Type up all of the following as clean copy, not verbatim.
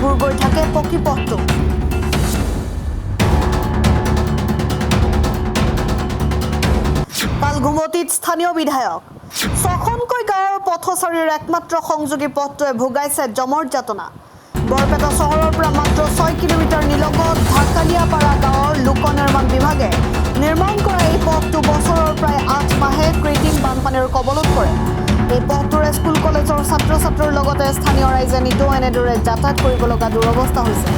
বুৰ গৈ থাকে পকী পথটো। কালঘুমতিত স্থানীয় বিধায়ক। ছখনকৈ গাঁৱৰ পথচাৰীৰ একমাত্ৰ সংযোগী পথটোৱে ভোগাইছে জমৰ যাতনা। বৰপেটা চহৰৰ পৰা মাত্ৰ 6 কিলোমিটাৰ নিলগত ঢাকালিয়াপাৰা গাঁৱৰ লোক নিৰ্মাণ বিভাগে নিৰ্মাণ কৰা এই পথটো বছৰৰ প্ৰায় 8 মাহে কৃত্ৰিম বানপানীৰ কবলত পৰে। এই পথটোৰে স্কুল কলেজৰ ছাত্ৰ ছাত্ৰীৰ লগতে স্থানীয় ৰাইজে নিতৌ এনেদৰে যাতায়াত কৰিব লগা দুৰৱস্থা হৈছে।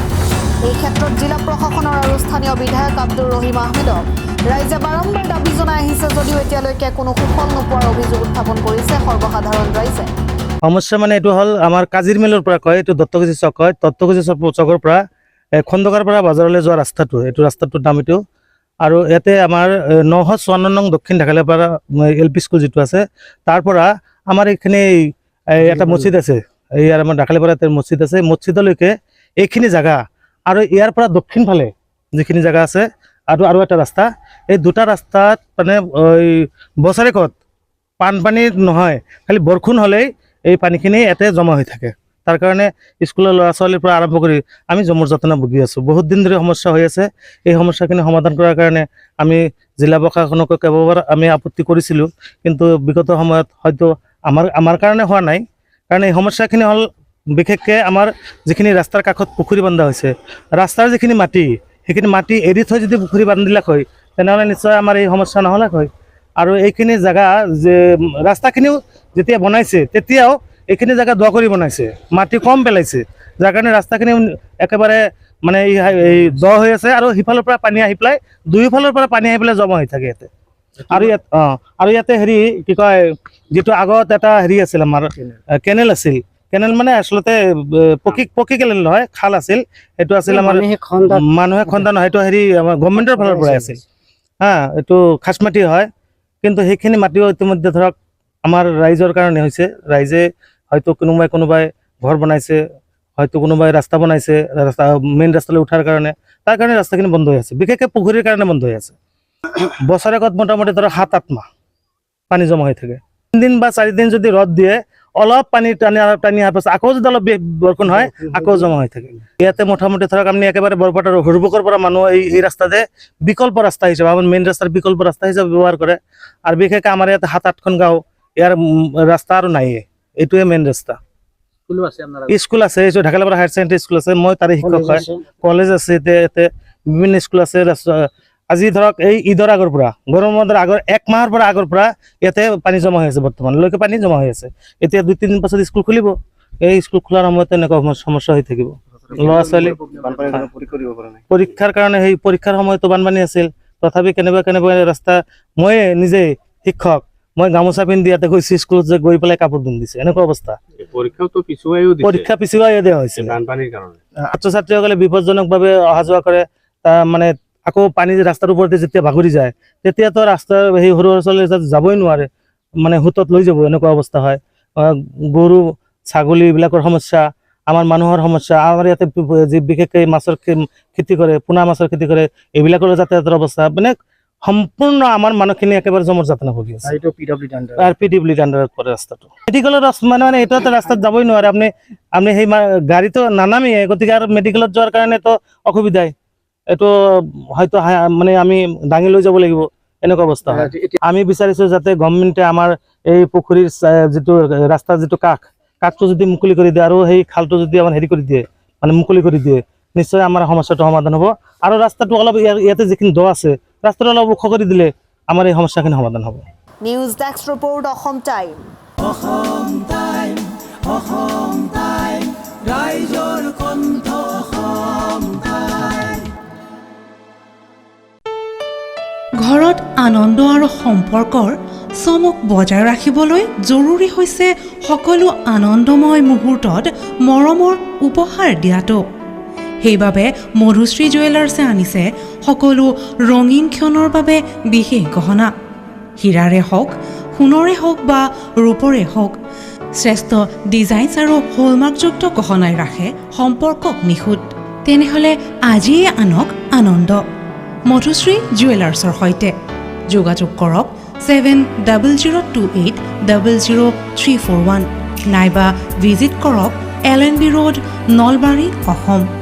এই ক্ষেত্ৰত জিলা প্ৰশাসনৰ আৰু স্থানীয় বিধায়ক আব্দুৰ ৰহিম আহমেদক ৰাইজে বাৰম্বাৰ দাবী জনাই আহিছে যদিও এতিয়ালৈকে কোনো সুফল নোপোৱাৰ অভিযোগ উত্থাপন কৰিছে সৰ্বসাধাৰণ ৰাইজে। সমস্যা মানে এইটো হ'ল আমাৰ কাজিৰ মিলৰ পৰা কয়, এইটো দত্তকুছি চক হয়, দত্তকুছি চকৰ পৰা খন্দকাৰ পৰা বাজাৰলৈ যোৱা ৰাস্তাটো, এইটো ৰাস্তাটোৰ নাম এইটো। আৰু ইয়াতে আমাৰ 954 নং দক্ষিণ ঢাকালিয়াপাৰা LP স্কুল যিটো আছে, তাৰ পৰা আমাৰ এইখিনি এটা মছজিদ আছে, ইয়াৰ আমাৰ ঢাকালিয়াপাৰাত মছজিদ আছে, মছজিদলৈকে এইখিনি জেগা আৰু ইয়াৰ পৰা দক্ষিণ ফালে যিখিনি জেগা আছে আৰু এটা ৰাস্তা, এই দুটা ৰাস্তাত মানে বছৰেকত বানপানী নহয়, খালি বৰষুণ হ'লেই এই পানীখিনি ইয়াতে জমা হৈ থাকে। তাৰ কাৰণে স্কুলৰ ল'ৰা ছোৱালীৰ পৰা আৰম্ভ কৰি আমি জমৰ যাতনা ভুগি আছোঁ। বহুত দিন ধৰি সমস্যা হৈ আছে। এই সমস্যাখিনি সমাধান কৰাৰ কাৰণে আমি জিলা প্ৰশাসনক কেইবাবাৰ আমি আপত্তি কৰিছিলোঁ, কিন্তু বিগত সময়ত হয়তো আমাৰ কাৰণে হোৱা নাই। কাৰণ এই সমস্যাখিনি হ'ল বিশেষকৈ আমাৰ যিখিনি ৰাস্তাৰ কাষত পুখুৰী বন্ধা হৈছে, ৰাস্তাৰ যিখিনি মাটি সেইখিনি মাটি এৰি থৈ যদি পুখুৰী বান্ধিলাক হয় তেনেহ'লে নিশ্চয় আমাৰ এই সমস্যা নহ'লাক হয়। আৰু এইখিনি জেগা যে ৰাস্তাখিনিও যেতিয়া বনাইছে তেতিয়াও এইখিনি জেগা দোৱা কৰি বনাইছে, মাটি কম পেলাইছে, যাৰ কাৰণে ৰাস্তাখিনি একেবাৰে মানে এই দ হৈ আছে আৰু সিফালৰ পৰা পানী আহি পেলাই দুয়োফালৰ পৰা পানী আহি পেলাই জমা হৈ থাকে ইয়াতে। আৰু ইয়াতে হেৰি কি কয়, যিটো আগত এটা হেৰি আছিল আমাৰ কেনেল আছিল, কেনেল মানে আচলতে পকী কেনেল নহয়, খাল আছিল, সেইটো আছিল আমাৰ মানুহে খন্দা নহয়, সেইটো হেৰি আমাৰ গভৰ্ণমেণ্টৰ ফালৰ পৰাই আছিল এইটো খাচমাটি হয়। কিন্তু সেইখিনি মাটিও ইতিমধ্যে ধৰক আমাৰ ৰাইজৰ কাৰণে হৈছে, ৰাইজে হয়তো কোনোবাই ঘৰ বনাইছে, হয়তো কোনোবাই ৰাস্তা বনাইছে, মেইন ৰাস্তালৈ উঠাৰ কাৰণে, তাৰ কাৰণে ৰাস্তাখিনি বন্ধ হৈ আছে, বিশেষকৈ পুখুৰীৰ কাৰণে বন্ধ হৈ আছে। বছৰেকত মোটামুটি ধৰক 7-8 মাহ পানী জমা হৈ থাকে। 3 দিন বা 4 দিন যদি ৰ'দ দিয়ে, অলপ পানী টানি অহাৰ পাছত আকৌ যদি অলপ বৰষুণ হয় আকৌ জমা হৈ থাকে। ইয়াতে মোটামুটি ধৰক আপুনি একেবাৰে বৰপেটাৰ হুৰবুকৰ পৰা মানুহ এই ৰাস্তাতে বিকল্প ৰাস্তা হিচাপে, আমাৰ মেইন ৰাস্তাৰ বিকল্প ৰাস্তা হিচাপে ব্যৱহাৰ কৰে। আৰু বিশেষকৈ আমাৰ ইয়াতে 7-8খন গাঁও, ইয়াৰ ৰাস্তা আৰু নাইয়ে, এইটোৱে মেইন ৰাস্তা। স্কুল আছে, এইটো ঢাকালিয়াপাৰা হায়াৰ ছেকেণ্ডেৰী স্কুল আছে, মই তাৰে শিক্ষক হয়, কলেজ আছে, ইয়াতে বিভিন্ন স্কুল আছে। আজি ধৰক এই ঈদৰ আগৰ পৰা, গৰম বন্ধৰ আগৰ 1 মাহৰ পৰা আগৰ পৰা ইয়াতে পানী জমা হৈ আছে, বৰ্তমানলৈকে পানী জমা হৈ আছে। এতিয়া 2-3 দিন পাছত স্কুল খুলিব, এই স্কুল খোলাৰ সময়ত এনেকুৱা সমস্যা হৈ থাকিব। ল'ৰা ছোৱালী পৰীক্ষাৰ কাৰণে, সেই পৰীক্ষাৰ সময়তো বানপানী আছিল, তথাপি কেনেবা ৰাস্তা, মই নিজে শিক্ষক, মই গামোচা পিন্ধি ইয়াতে গৈছোঁ স্কুলত, যে গৈ পেলাই কাপোৰ পিন্ধিছে, এনেকুৱা অৱস্থা। পৰীক্ষা পিছুৱাই দিয়া হৈছিল ছাত্ৰ ছাত্ৰীসকলে বিপদজনকভাৱে অহা যোৱা কৰে। মানে আকৌ পানী ৰাস্তাৰ ওপৰতে যেতিয়া ভাগৰি যায় তেতিয়াতো ৰাস্তাৰ সেই সৰু ছোৱালী যাবই নোৱাৰে, মানে হুতত লৈ যাব, এনেকুৱা অৱস্থা হয়। গৰু ছাগলী এইবিলাকৰ সমস্যা, আমাৰ মানুহৰ সমস্যা, আমাৰ ইয়াতে যি বিশেষকৈ মাছৰ খেতি কৰে, পোনা মাছৰ খেতি কৰে, এইবিলাকৰ যাতায়াতৰ অৱস্থা, মানে সম্পূৰ্ণ আমাৰ মানুহখিনি একেবাৰে জমৰ যাতনা ভুগি আছে। PWD আণ্ডাৰত পৰে ৰাস্তাটো। মেডিকেলৰ মানে এইটো এটা ৰাস্তাত যাবই নোৱাৰে, আপুনি সেই গাড়ীটো নানামেই, গতিকে আৰু মেডিকেলত যোৱাৰ কাৰণেতো অসুবিধাই, এইটো হয়তো মানে আমি দাঙি লৈ যাব লাগিব, এনেকুৱা অৱস্থা হয়। আমি বিচাৰিছোঁ যাতে গভৰ্ণমেণ্টে আমাৰ এই পুখুৰীৰ যিটো ৰাস্তাৰ যিটো কাষটো যদি মুকলি কৰি দিয়ে, আৰু সেই খালটো যদি আমাৰ হেৰি কৰি দিয়ে, মানে মুকলি কৰি দিয়ে, নিশ্চয় আমাৰ সমস্যাটো সমাধান হ'ব। আৰু ৰাস্তাটো অলপ ইয়াতে যিখিনি দ আছে, ৰাস্তাটো অলপ ওখ কৰি দিলে আমাৰ এই সমস্যাখিনি সমাধান হ'ব। News desk report, Assam time. ৰাইজৰ কণ্ঠ, অসম টাইম। ঘৰত আনন্দ আৰু সম্পৰ্কৰ চমক বজাই ৰাখিবলৈ জৰুৰী হৈছে সকলো আনন্দময় মুহূৰ্তত মৰমৰ উপহাৰ দিয়াটো। সেইবাবে মধুশ্ৰী জুৱেলাৰ্ছে আনিছে সকলো ৰঙীন ক্ষণৰ বাবে বিশেষ গহনা। হীৰাৰে হওক, সোণৰে হওক বা ৰূপৰে হওক, শ্ৰেষ্ঠ ডিজাইনছ আৰু হলমাৰ্কযুক্ত গহনাই ৰাখে সম্পৰ্কক নিখুঁত। তেনেহ'লে আজিয়ে আনক আনন্দ মধুশ্ৰী জুৱেলাৰ্ছৰ সৈতে। যোগাযোগ কৰক 7002800341 নাইবা ভিজিট কৰক LNB ৰোড, নলবাৰী, অসম।